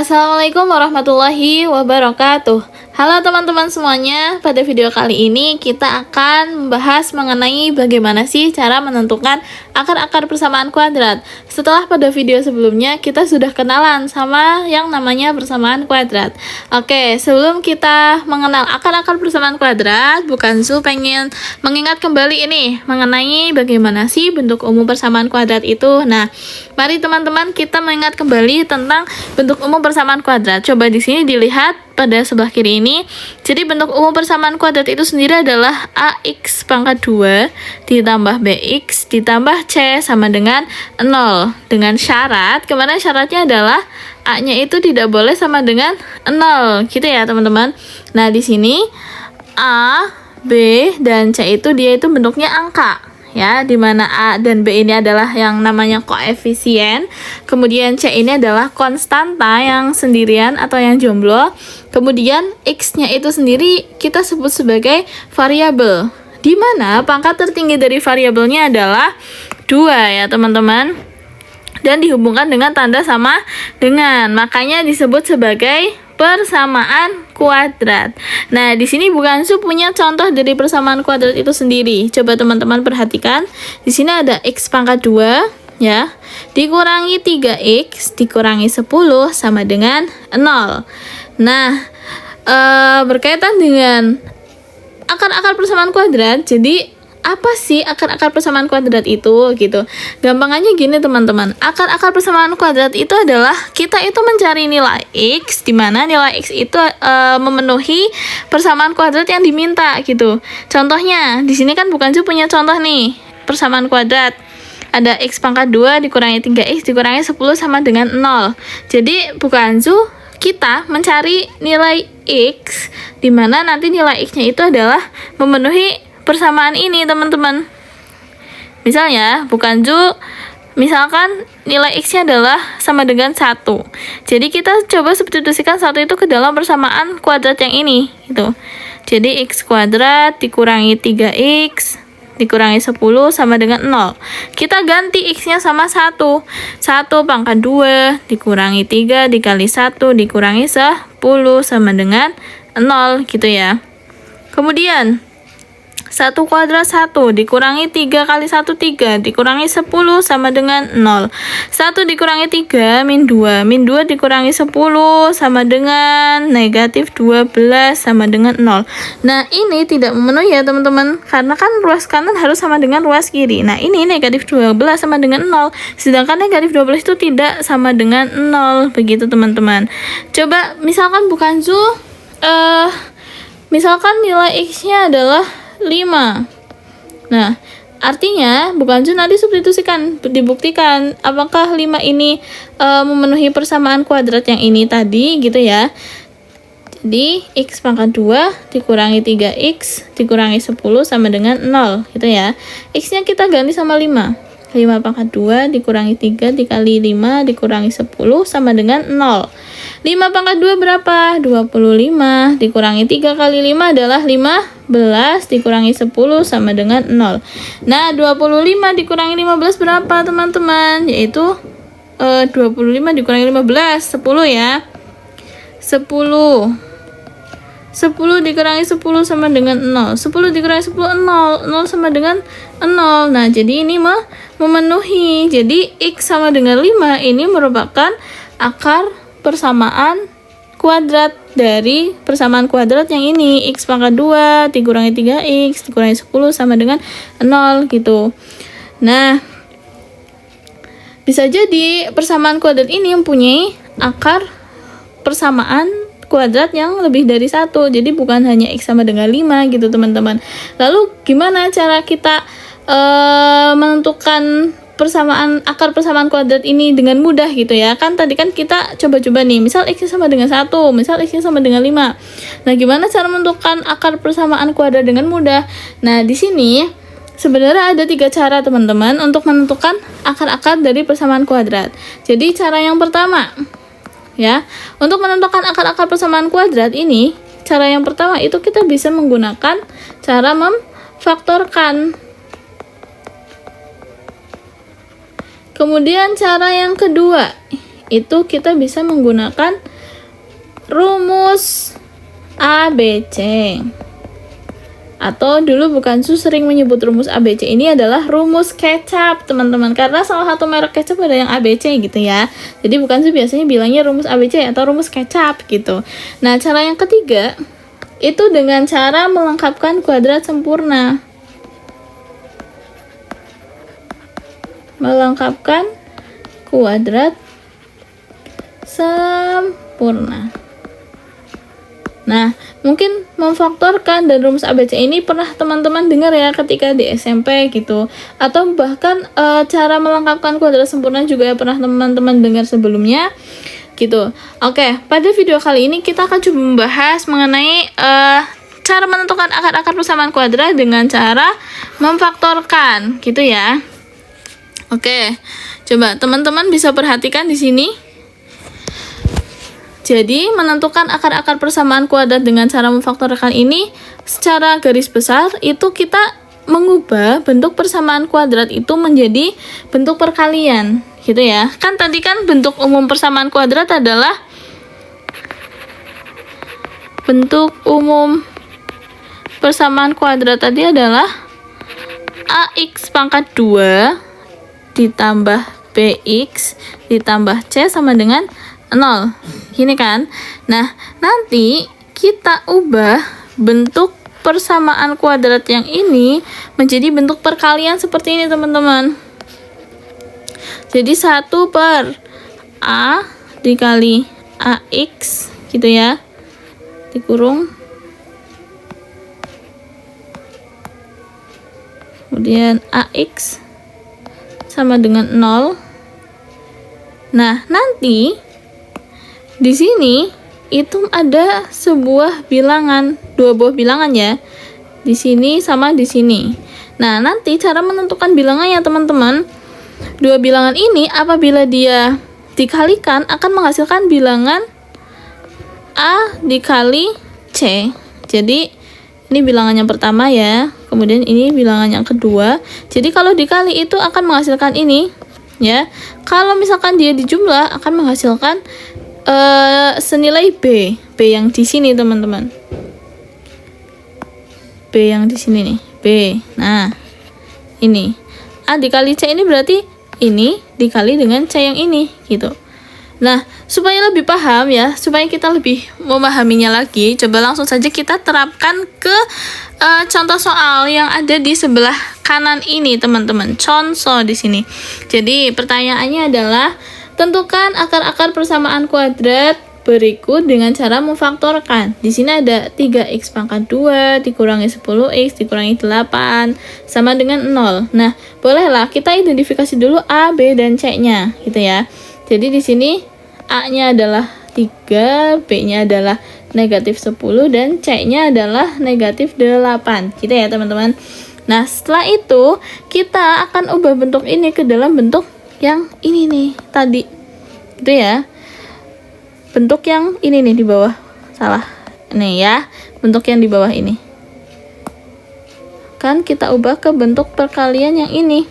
Assalamualaikum warahmatullahi wabarakatuh. Halo teman-teman semuanya, pada video kali ini kita akan membahas mengenai bagaimana sih cara menentukan akar-akar persamaan kuadrat. Setelah pada video sebelumnya kita sudah kenalan sama yang namanya persamaan kuadrat. Oke, sebelum kita mengenal akar-akar persamaan kuadrat, bukan Zu pengen mengingat kembali ini mengenai bagaimana sih bentuk umum persamaan kuadrat itu. Nah, mari teman-teman kita mengingat kembali tentang bentuk umum persamaan kuadrat. Coba di sini dilihat pada sebelah kiri ini. Jadi bentuk umum persamaan kuadrat itu sendiri adalah AX pangkat 2 ditambah BX ditambah C sama dengan 0. Dengan syarat, kemana syaratnya adalah A-nya itu tidak boleh sama dengan 0. Gitu ya, teman-teman. Nah, di sini A, B, dan C itu dia itu bentuknya angka. Ya, di mana A dan B ini adalah yang namanya koefisien, kemudian C ini adalah konstanta yang sendirian atau yang jomblo, kemudian X-nya itu sendiri kita sebut sebagai variabel, di mana pangkat tertinggi dari variabelnya adalah 2 ya teman-teman, dan dihubungkan dengan tanda sama dengan, makanya disebut sebagai persamaan kuadrat. Nah, di sini bukan Zu punya contoh dari persamaan kuadrat itu sendiri. Coba teman-teman perhatikan. Di sini ada X pangkat 2 ya, dikurangi 3X dikurangi 10 sama dengan 0. Nah, berkaitan dengan akar-akar persamaan kuadrat, jadi apa sih akar-akar persamaan kuadrat itu gitu? Gampangannya gini teman-teman, akar-akar persamaan kuadrat itu adalah kita itu mencari nilai X, di mana nilai X itu memenuhi persamaan kuadrat yang diminta gitu. Contohnya di sini kan bukan Zu punya contoh nih persamaan kuadrat. Ada X pangkat 2 dikurangi 3X dikurangi 10 sama dengan 0. Jadi bukan Zu kita mencari nilai X, di mana nanti nilai X-nya itu adalah memenuhi persamaan ini teman-teman. Misalnya bukan Zu, misalkan nilai X-nya adalah sama dengan 1. Jadi kita coba substitusikan 1 itu ke dalam persamaan kuadrat yang ini gitu. Jadi X kuadrat dikurangi 3X dikurangi 10 sama dengan 0. Kita ganti X-nya sama 1. 1 pangkat 2 dikurangi 3 dikali 1 dikurangi 10 sama dengan 0 gitu ya. Kemudian 1 kuadrat 1 dikurangi 3 kali 1 3 dikurangi 10 sama dengan 0. 1 dikurangi 3 min 2 dikurangi 10 sama dengan negatif 12 sama dengan 0. Nah, ini tidak memenuhi ya teman-teman, karena kan ruas kanan harus sama dengan ruas kiri. Nah, ini negatif 12 sama dengan 0, sedangkan negatif 12 itu tidak sama dengan 0. Begitu teman-teman. Coba misalkan bukan Zu, misalkan nilai X-nya adalah 5. Nah, artinya bukan Zu nanti substitusikan, dibuktikan apakah 5 ini memenuhi persamaan kuadrat yang ini tadi gitu ya. Jadi X pangkat 2 dikurangi 3X dikurangi 10 sama dengan 0 gitu ya. X-nya kita ganti sama 5. 5 pangkat 2 dikurangi 3 dikali 5 dikurangi 10 sama dengan 0. 5 pangkat 2 berapa? 25 dikurangi 3 kali 5 adalah 15 dikurangi 10 sama dengan 0. Nah, 25 dikurangi 15 berapa teman-teman? Yaitu 25 dikurangi 15, 10 ya. 10 dikurangi 10 sama dengan 0. 10 dikurangi 10, 0. 0 sama dengan 0. Nah, jadi ini memenuhi. Jadi X sama dengan 5 ini merupakan akar persamaan kuadrat dari persamaan kuadrat yang ini. X pangkat 2 dikurangi 3X dikurangi 10 sama dengan 0 gitu. Nah, bisa jadi persamaan kuadrat ini mempunyai akar persamaan kuadrat yang lebih dari 1. Jadi bukan hanya X sama dengan 5 gitu teman-teman. Lalu gimana cara kita menentukan akar persamaan kuadrat ini dengan mudah gitu ya. Kan tadi kan kita coba-coba nih, misal X sama dengan 1, misal X sama dengan 5. Nah, gimana cara menentukan akar persamaan kuadrat dengan mudah? Nah, di sini sebenarnya ada 3 cara teman-teman untuk menentukan akar-akar dari persamaan kuadrat. Jadi cara yang pertama ya, untuk menentukan akar-akar persamaan kuadrat ini, cara yang pertama itu kita bisa menggunakan cara memfaktorkan. Kemudian cara yang kedua itu kita bisa menggunakan rumus ABC. Atau dulu bukan Su sering menyebut rumus ABC ini adalah rumus kecap, teman-teman. Karena salah satu merek kecap ada yang ABC gitu ya. Jadi bukan Su biasanya bilangnya rumus ABC atau rumus kecap gitu. Nah, cara yang ketiga itu dengan cara melengkapkan kuadrat sempurna. Melengkapkan kuadrat sempurna. Nah, mungkin memfaktorkan dan rumus ABC ini pernah teman-teman dengar ya ketika di SMP gitu. Atau bahkan cara melengkapkan kuadrat sempurna juga pernah teman-teman dengar sebelumnya gitu. Oke, pada video kali ini kita akan coba membahas mengenai cara menentukan akar-akar persamaan kuadrat dengan cara memfaktorkan gitu ya. Oke, coba teman-teman bisa perhatikan di sini. Jadi, menentukan akar-akar persamaan kuadrat dengan cara memfaktorkan ini secara garis besar itu kita mengubah bentuk persamaan kuadrat itu menjadi bentuk perkalian, gitu ya. Kan tadi kan bentuk umum persamaan kuadrat adalah bentuk umum persamaan kuadrat tadi adalah AX pangkat 2 ditambah BX ditambah C sama dengan 0. Gini kan? Nah, nanti kita ubah bentuk persamaan kuadrat yang ini menjadi bentuk perkalian seperti ini, teman-teman. Jadi 1 per A dikali AX gitu ya. Dikurung. Kemudian AX sama dengan 0. Nah, nanti di sini itu ada sebuah bilangan, dua buah bilangan ya. Di sini sama di sini. Nah, nanti cara menentukan bilangannya, teman-teman. Dua bilangan ini apabila dia dikalikan akan menghasilkan bilangan A dikali C. Jadi, ini bilangan yang pertama ya. Kemudian ini bilangan yang kedua. Jadi, kalau dikali itu akan menghasilkan ini ya. Kalau misalkan dia dijumlah akan menghasilkan senilai B yang di sini, teman-teman. B yang di sini nih, B. Nah, ini A dikali C ini berarti ini dikali dengan C yang ini gitu. Nah, supaya lebih paham ya, supaya kita lebih memahaminya lagi, coba langsung saja kita terapkan ke contoh soal yang ada di sebelah kanan ini, teman-teman. Contoh di sini. Jadi, pertanyaannya adalah tentukan akar-akar persamaan kuadrat berikut dengan cara memfaktorkan. Di sini ada 3x pangkat 2 dikurangi 10x dikurangi 8 sama dengan 0. Nah, bolehlah kita identifikasi dulu A, B, dan C-nya gitu ya. Jadi di sini A-nya adalah 3, B-nya adalah negatif 10, dan C-nya adalah negatif 8 gitu ya, teman-teman. Nah, setelah itu kita akan ubah bentuk ini ke dalam bentuk yang ini nih tadi gitu ya, bentuk yang ini nih di bawah, salah nih ya, bentuk yang di bawah ini kan kita ubah ke bentuk perkalian yang ini.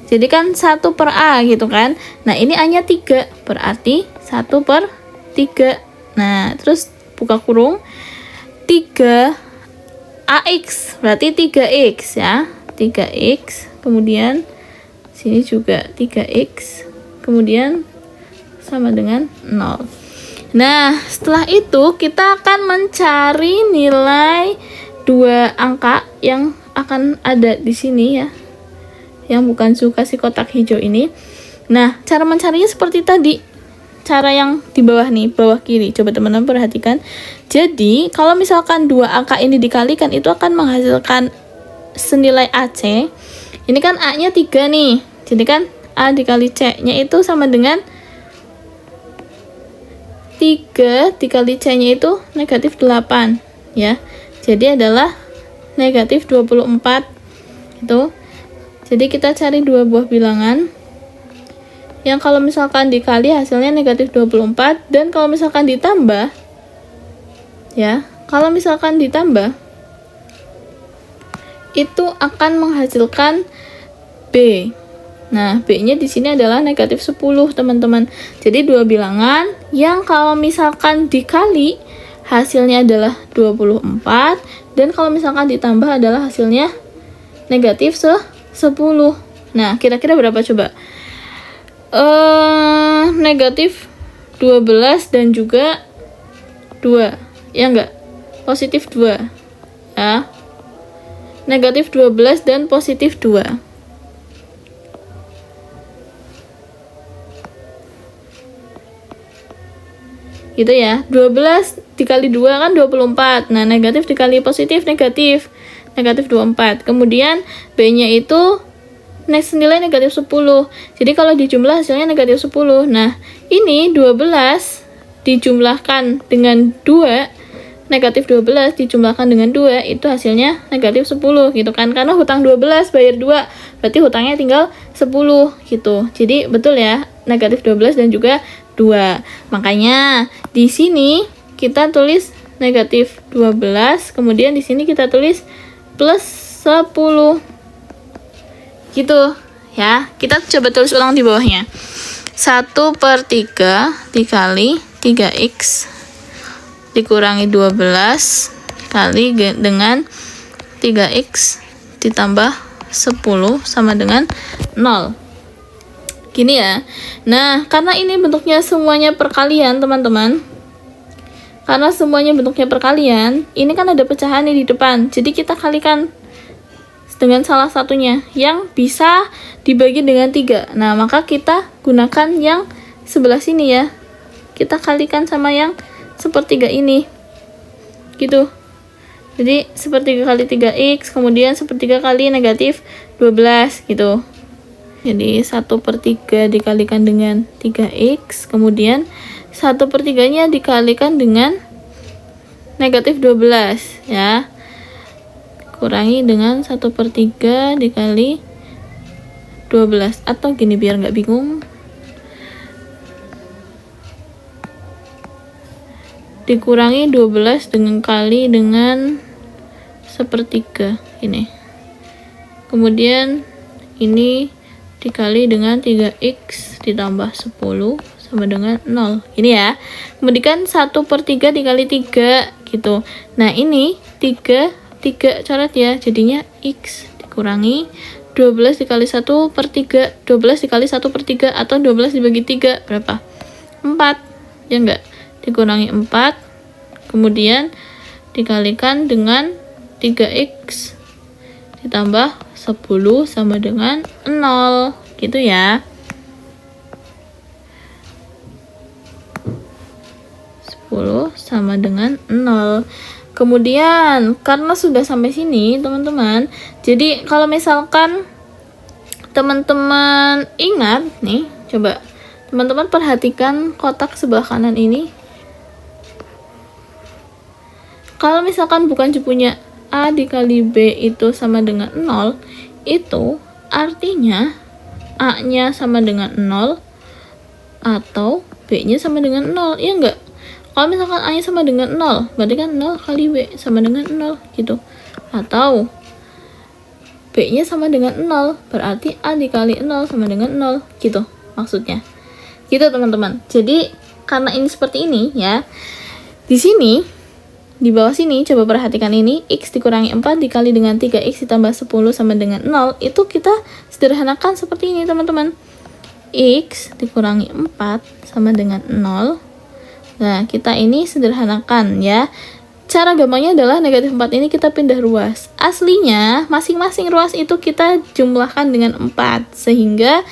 Jadi kan 1 per A gitu kan. Nah, ini A nya 3 berarti 1 per 3. Nah, terus buka kurung 3 AX berarti 3X ya, 3X, kemudian sini juga 3x, kemudian sama dengan 0. Nah, setelah itu kita akan mencari nilai dua angka yang akan ada di sini ya, yang bukan Su kasih kotak hijau ini. Nah, cara mencarinya seperti tadi. Cara yang di bawah nih, bawah kiri. Coba teman-teman perhatikan. Jadi, kalau misalkan dua angka ini dikalikan, itu akan menghasilkan senilai AC. Ini kan A-nya 3 nih. Jadi kan A dikali C-nya itu sama dengan 3 dikali C-nya itu negatif 8 ya. Jadi adalah negatif 24 itu. Jadi kita cari dua buah bilangan yang kalau misalkan dikali hasilnya negatif 24, dan kalau misalkan ditambah ya, kalau misalkan ditambah itu akan menghasilkan B Nah, B-nya di sini adalah negatif 10, teman-teman. Jadi dua bilangan yang kalau misalkan dikali hasilnya adalah 24, dan kalau misalkan ditambah adalah hasilnya negatif 10. Nah, kira-kira berapa coba? Negatif 12 dan juga 2. Ya enggak? Positif 2. Ya. Negatif 12 dan positif 2. Gitu ya. 12 dikali 2 kan 24. Nah, negatif dikali positif negatif 24. Kemudian B-nya itu nilai negatif 10. Jadi kalau dijumlah hasilnya negatif 10. Nah, ini 12 dijumlahkan dengan 2, negatif 12 dijumlahkan dengan 2, itu hasilnya negatif 10 gitu kan. Karena hutang 12 bayar 2, berarti hutangnya tinggal 10 gitu. Jadi betul ya, negatif 12 dan juga 2. Makanya di sini kita tulis negatif 12, kemudian di sini kita tulis plus 10. Gitu ya. Kita coba tulis ulang di bawahnya. 1/3 dikali 3x dikurangi 12 kali dengan 3x ditambah 10 sama dengan 0. Gini ya. Nah, karena ini bentuknya semuanya perkalian, teman-teman. Karena semuanya bentuknya perkalian, ini kan ada pecahan di depan. Jadi kita kalikan dengan salah satunya yang bisa dibagi dengan 3. Nah, maka kita gunakan yang sebelah sini ya. Kita kalikan sama yang sepertiga ini. Gitu. Jadi, sepertiga kali 3x, kemudian sepertiga kali negatif 12 gitu. Jadi 1/3 dikalikan dengan 3x, kemudian 1/3-nya dikalikan dengan negatif 12 ya. Kurangi dengan 1/3 dikali 12. Atau gini biar nggak bingung, dikurangi 12 dengan kali dengan 1/3 ini. Kemudian ini dikali dengan 3x ditambah 10 sama dengan 0. Ini ya. Kemudian 1/3 dikali 3 gitu. Nah, ini 3 coret ya. Jadinya x dikurangi 12 dikali 1/3. 12 dikali 1/3 atau 12 dibagi 3 berapa? 4. Ya enggak? Dikurangi 4. Kemudian dikalikan dengan 3x ditambah 10 sama dengan 0 gitu ya. 10 sama dengan 0. Kemudian karena sudah sampai sini teman-teman, jadi kalau misalkan teman-teman ingat nih, coba teman-teman perhatikan kotak sebelah kanan ini. Kalau misalkan bukan punya A dikali B itu sama dengan 0, itu artinya A-nya sama dengan 0 atau B-nya sama dengan 0, iya enggak? Kalau misalkan A-nya sama dengan 0, berarti kan 0 kali B sama dengan 0 gitu. Atau B-nya sama dengan 0, berarti A dikali 0 sama dengan 0 gitu maksudnya. Gitu teman-teman. Jadi karena ini seperti ini ya. Di sini di bawah sini, coba perhatikan ini, x dikurangi 4 dikali dengan 3x ditambah 10 sama dengan 0, itu kita sederhanakan seperti ini, teman-teman. X dikurangi 4 sama dengan 0. Nah, kita ini sederhanakan ya. Cara gampangnya adalah negatif 4 ini kita pindah ruas. Aslinya, masing-masing ruas itu kita jumlahkan dengan 4, sehingga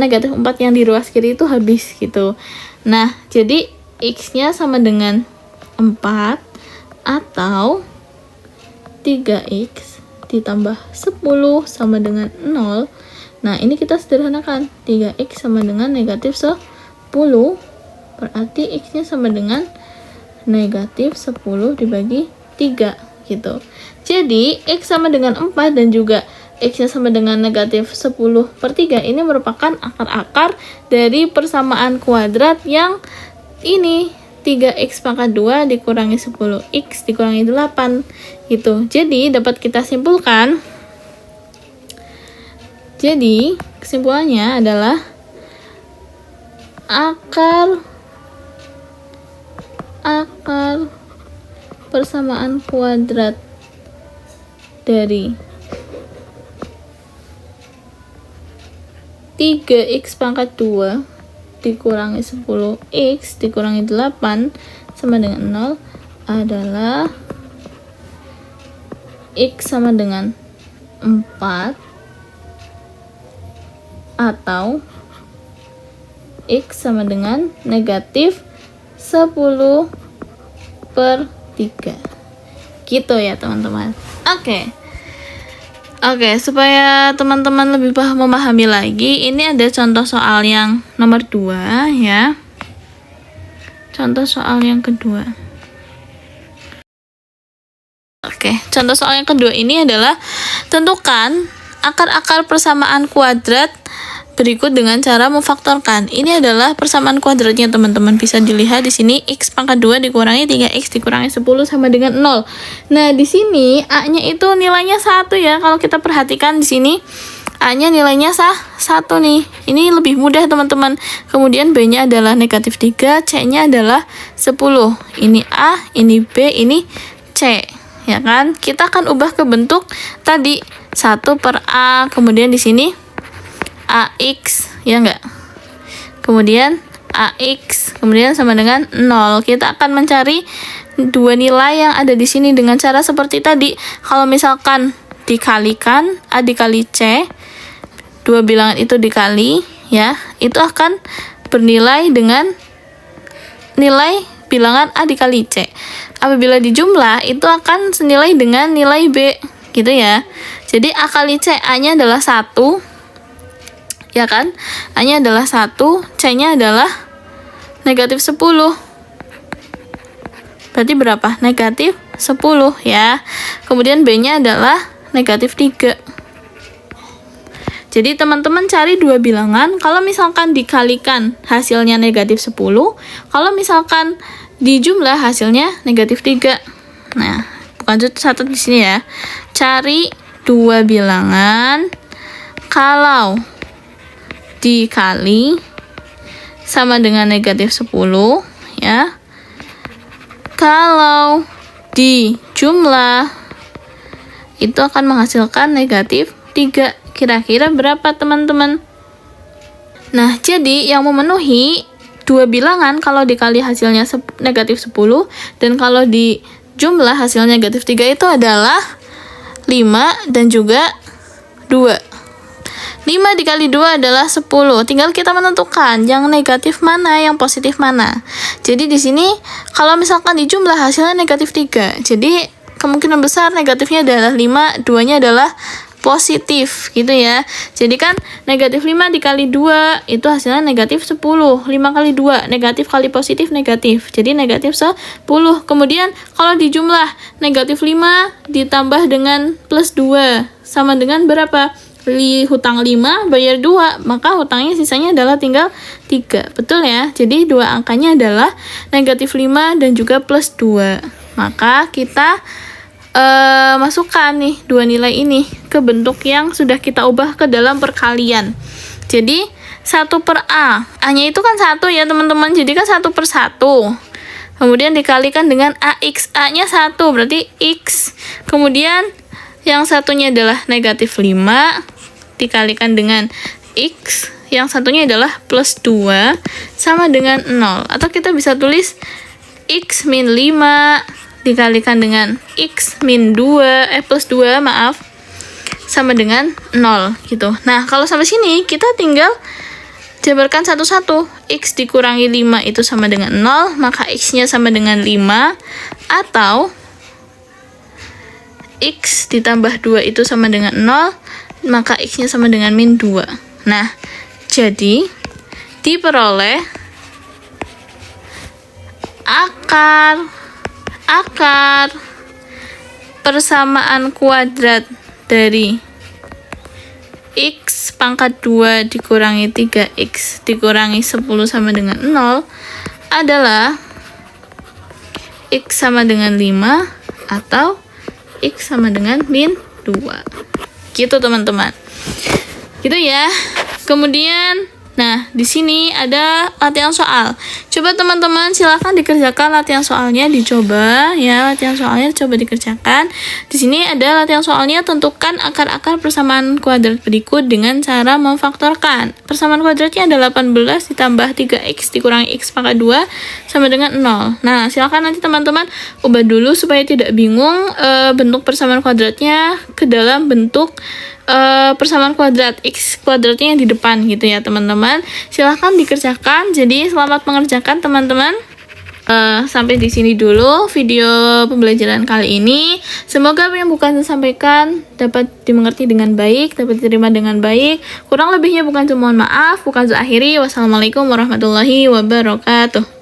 negatif 4 yang di ruas kiri itu habis gitu. Nah, jadi x-nya sama dengan 4 atau 3x ditambah 10 sama dengan 0. Nah, ini kita sederhanakan. 3x sama dengan negatif 10, berarti x-nya sama dengan negatif 10 dibagi 3 gitu. Jadi x sama dengan 4 dan juga x-nya sama dengan negatif 10/3 ini merupakan akar-akar dari persamaan kuadrat yang ini 3x pangkat 2 dikurangi 10x dikurangi 8 gitu. Jadi dapat kita simpulkan, jadi kesimpulannya adalah akar persamaan kuadrat dari 3x pangkat 2 dikurangi 10x dikurangi 8 sama dengan 0 adalah x sama dengan 4 atau x sama dengan negatif 10/3 gitu ya teman-teman. Oke, supaya teman-teman lebih memahami lagi, ini ada contoh soal yang nomor 2 ya. Contoh soal yang kedua. Oke, contoh soal yang kedua ini adalah tentukan akar-akar persamaan kuadrat berikut dengan cara memfaktorkan. Ini adalah persamaan kuadratnya teman-teman. Bisa dilihat di sini x pangkat 2 dikurangi 3x dikurangi 10 sama dengan 0. Nah, di sini a-nya itu nilainya 1 ya. Kalau kita perhatikan di sini a-nya nilainya 1 nih. Ini lebih mudah teman-teman. Kemudian b-nya adalah negatif 3, c-nya adalah 10. Ini a, ini b, ini c. Ya kan? Kita akan ubah ke bentuk tadi 1/a, kemudian di sini AX, ya enggak? Kemudian AX, kemudian sama dengan 0. Kita akan mencari dua nilai yang ada di sini dengan cara seperti tadi. Kalau misalkan dikalikan A dikali C, dua bilangan itu dikali, ya, itu akan bernilai dengan nilai bilangan A dikali C. Apabila dijumlah, itu akan senilai dengan nilai B, gitu ya. Jadi A kali C, A-nya adalah 1, ya kan? A-nya adalah 1, C-nya adalah negatif 10. Berarti berapa? Negatif 10 ya. Kemudian B-nya adalah negatif 3. Jadi teman-teman cari dua bilangan. Kalau misalkan dikalikan hasilnya negatif 10. Kalau misalkan dijumlah hasilnya negatif 3. Nah, bukan catat di sini ya. Cari dua bilangan. Kalau dikali sama dengan negatif 10 ya. Kalau dijumlah itu akan menghasilkan negatif 3. Kira-kira berapa teman-teman? Nah, jadi yang memenuhi dua bilangan kalau dikali hasilnya negatif 10 dan kalau dijumlah hasilnya negatif 3 itu adalah 5 dan juga 2. 5 dikali 2 adalah 10. Tinggal kita menentukan yang negatif mana, yang positif mana. Jadi di sini kalau misalkan dijumlah hasilnya negatif 3. Jadi kemungkinan besar negatifnya adalah 5, 2-nya adalah positif gitu ya. Jadi kan negatif 5 dikali 2 itu hasilnya negatif 10. 5 kali 2 negatif kali positif negatif. Jadi negatif 10. Kemudian kalau dijumlah negatif 5 ditambah dengan plus 2 sama dengan berapa? Hutang 5 bayar 2, maka hutangnya sisanya adalah tinggal 3. Betul ya? Jadi dua angkanya adalah negatif 5 dan juga plus 2. Maka kita masukkan nih dua nilai ini ke bentuk yang sudah kita ubah ke dalam perkalian. Jadi 1/A, A-nya itu kan 1 ya teman-teman, jadi kan 1/1. Kemudian dikalikan dengan AX, A-nya 1 berarti X. Kemudian yang satunya adalah negatif 5 dikalikan dengan X, yang satunya adalah plus 2 sama dengan 0. Atau kita bisa tulis X min 5 dikalikan dengan X min 2, plus 2 maaf, sama dengan 0 gitu. Nah, kalau sampai sini kita tinggal jabarkan satu-satu. X dikurangi 5 itu sama dengan 0, maka X-nya sama dengan 5. Atau X ditambah 2 itu sama dengan 0, maka X-nya sama dengan min 2. Nah, jadi diperoleh akar persamaan kuadrat dari X pangkat 2 dikurangi 3X dikurangi 10 sama dengan 0 adalah X sama dengan 5 atau X sama dengan min 2. Gitu teman-teman. Gitu ya. Kemudian nah, di sini ada latihan soal. Coba teman-teman silakan dikerjakan latihan soalnya, dicoba ya, latihan soalnya coba dikerjakan. Di sini ada latihan soalnya, tentukan akar-akar persamaan kuadrat berikut dengan cara memfaktorkan. Persamaan kuadratnya ada 18 ditambah 3x dikurangi x pangkat 2 sama dengan 0. Nah, silakan nanti teman-teman ubah dulu supaya tidak bingung bentuk persamaan kuadratnya ke dalam bentuk persamaan kuadrat x kuadratnya yang di depan gitu ya teman-teman. Silahkan dikerjakan. Jadi selamat mengerjakan teman-teman. Sampai di sini dulu video pembelajaran kali ini. Semoga apa yang bukan saya sampaikan dapat dimengerti dengan baik, dapat diterima dengan baik. Kurang lebihnya bukan mohon maaf. Bukan saya akhiri. Wassalamualaikum warahmatullahi wabarakatuh.